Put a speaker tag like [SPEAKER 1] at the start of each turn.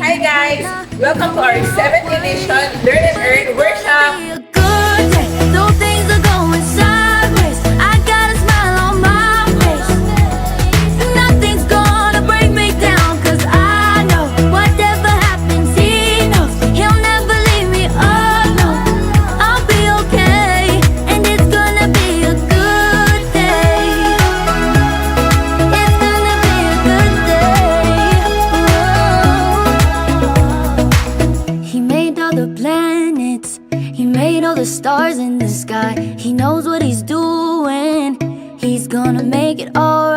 [SPEAKER 1] Hi guys! Welcome to our 7th edition Learn and Earn Workshop!
[SPEAKER 2] A good day, though things are going sideways. I got a smile on my face. Nothing's gonna break me down, 'cause I know whatever happens, he knows he'll never leave me alone. I'll be okay, and it's gonna be a good day. It's gonna be a good day. He made all the planets, he made all the stars in the sky. He knows what he's doing, he's gonna make it alright.